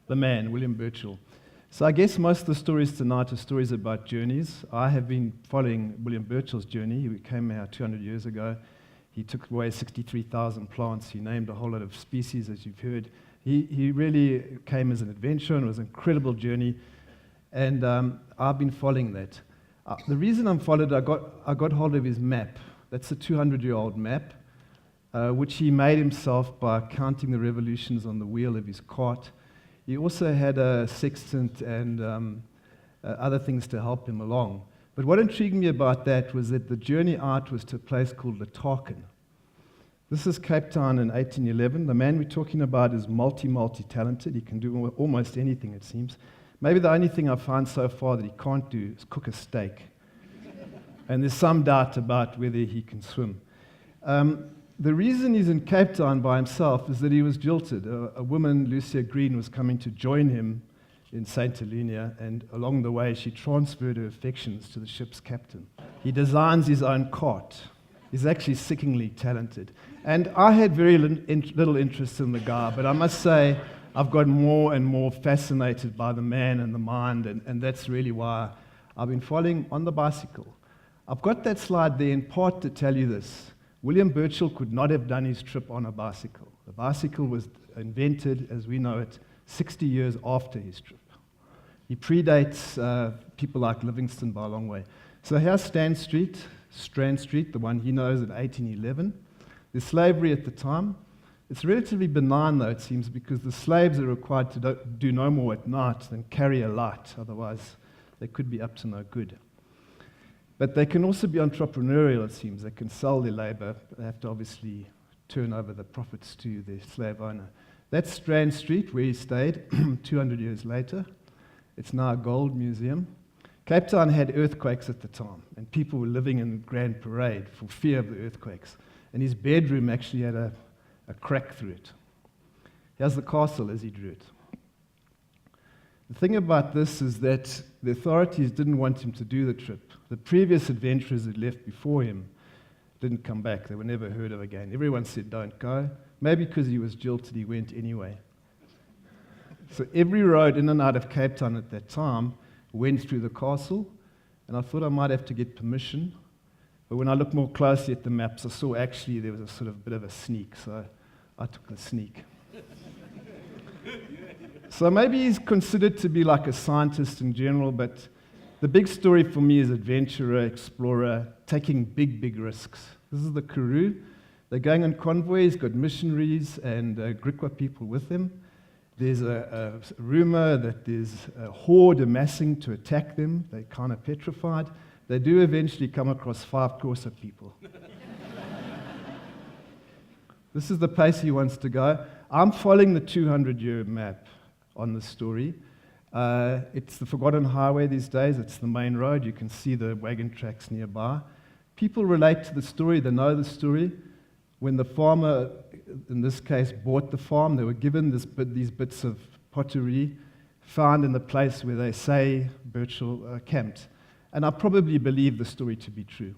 the man, William Burchell. So I guess most of the stories tonight are stories about journeys. I have been following William Burchell's journey. He came here 200 years ago. He took away 63,000 plants. He named a whole lot of species, as you've heard. He really came as an adventure, and it was an incredible journey. And I've been following that. The reason I'm followed, I got hold of his map. That's a 200-year-old map, which he made himself by counting the revolutions on the wheel of his cart. He also had a sextant and other things to help him along. But what intrigued me about that was that the journey out was to a place called Lotze. This is Cape Town in 1811. The man we're talking about is multi-talented. He can do almost anything, it seems. Maybe the only thing I've found so far that he can't do is cook a steak. And there's some doubt about whether he can swim. The reason he's in Cape Town by himself is that he was jilted. A woman, Lucia Green, was coming to join him in St. Helena, and along the way she transferred her affections to the ship's captain. He designs his own cart. He's actually sickeningly talented. And I had very little interest in the guy, but I must say I've got more and more fascinated by the man and the mind, and that's really why I've been following on the bicycle. I've got that slide there in part to tell you this. William Burchell could not have done his trip on a bicycle. The bicycle was invented, as we know it, 60 years after his trip. He predates people like Livingstone by a long way. So here's Strand Street, the one he knows in 1811. There's slavery at the time. It's relatively benign, though, it seems, because the slaves are required to do no more at night than carry a light. Otherwise, they could be up to no good. But they can also be entrepreneurial, it seems. They can sell their labor, but they have to obviously turn over the profits to their slave owner. That's Strand Street, where he stayed 200 years later. It's now a gold museum. Cape Town had earthquakes at the time, and people were living in Grand Parade for fear of the earthquakes. And his bedroom actually had a crack through it. Here's the castle as he drew it. The thing about this is that the authorities didn't want him to do the trip. The previous adventurers who left before him didn't come back. They were never heard of again. Everyone said, don't go. Maybe because he was jilted, he went anyway. So every road in and out of Cape Town at that time went through the castle, and I thought I might have to get permission. But when I looked more closely at the maps, I saw actually there was a sort of bit of a sneak, so I took the sneak. So maybe he's considered to be like a scientist in general, but the big story for me is adventurer, explorer, taking big risks. This is the Karoo. They're going on convoy. He's got missionaries and Griqua people with him. There's a rumor that there's a horde amassing to attack them. They're kind of petrified. They do eventually come across 5 Xhosa people. This is the place he wants to go. I'm following the 200-year map on the story. It's the forgotten highway these days. It's the main road. You can see the wagon tracks nearby. People relate to the story. They know the story. When the farmer, in this case, bought the farm, they were given these bits of pottery found in the place where they say Burchell camped. And I probably believe the story to be true.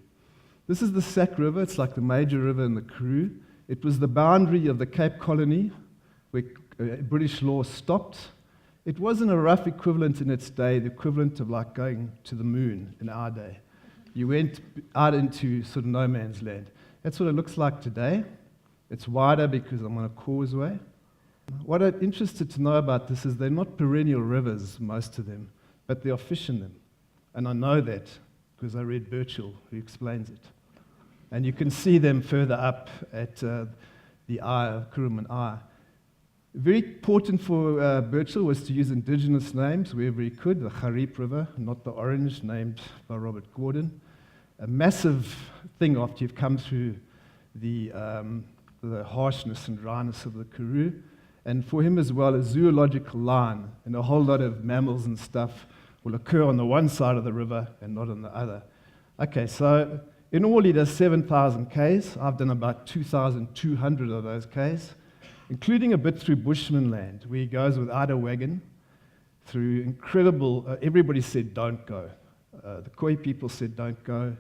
This is the Sack River. It's like the major river in the Karoo. It was the boundary of the Cape Colony where British law stopped. It wasn't a rough equivalent in its day, the equivalent of like going to the moon in our day. You went out into sort of no man's land. That's what it looks like today. It's wider because I'm on a causeway. What I'm interested to know about this is they're not perennial rivers, most of them, but there are fish in them. And I know that because I read Burchell, who explains it. And you can see them further up at the eye of Kuruman Eye. Very important for Burchell was to use indigenous names wherever he could, the Gariep River, not the Orange, named by Robert Gordon. A massive thing after you've come through the harshness and dryness of the Karoo. And for him as well, a zoological line, and a whole lot of mammals and stuff will occur on the one side of the river and not on the other. Okay, so in all he does 7,000 Ks. I've done about 2,200 of those Ks, including a bit through Bushman land, where he goes without a wagon through incredible, everybody said don't go. The Khoi people said don't go,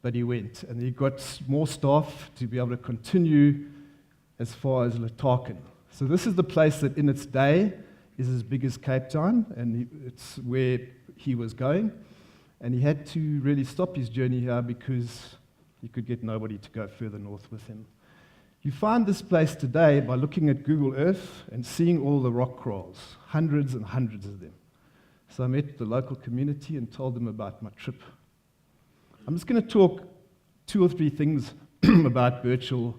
but he went. And he got more staff to be able to continue as far as Lotze. So this is the place that in its day, is as big as Cape Town, and it's where he was going. And he had to really stop his journey here because he could get nobody to go further north with him. You find this place today by looking at Google Earth and seeing all the rock crawls, hundreds and hundreds of them. So I met the local community and told them about my trip. I'm just going to talk 2 or 3 things about Burchell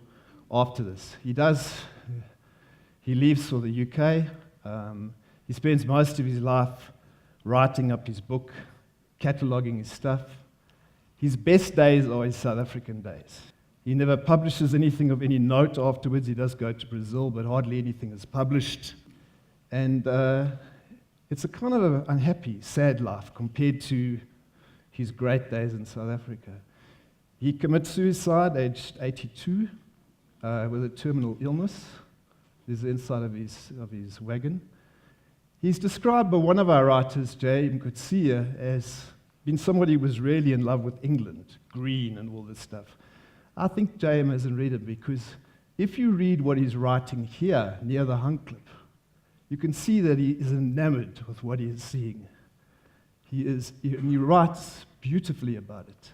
after this. He leaves for the UK. He spends most of his life writing up his book, cataloguing his stuff. His best days are his South African days. He never publishes anything of any note afterwards. He does go to Brazil, but hardly anything is published. And it's a kind of an unhappy, sad life compared to his great days in South Africa. He commits suicide aged 82 with a terminal illness. This is the inside of his wagon. He's described by one of our writers, J. Mkutsia, as being somebody who was really in love with England, green and all this stuff. I think J.M. hasn't read it because if you read what he's writing here near the Hung Clip, you can see that he is enamored with what he is seeing. And he writes beautifully about it.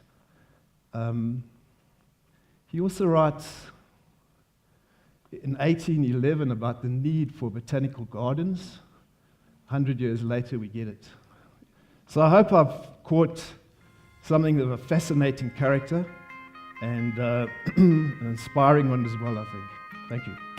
He also writes in 1811 about the need for botanical gardens. 100 years later, we get it. So I hope I've caught something of a fascinating character and an inspiring one as well, I think. Thank you.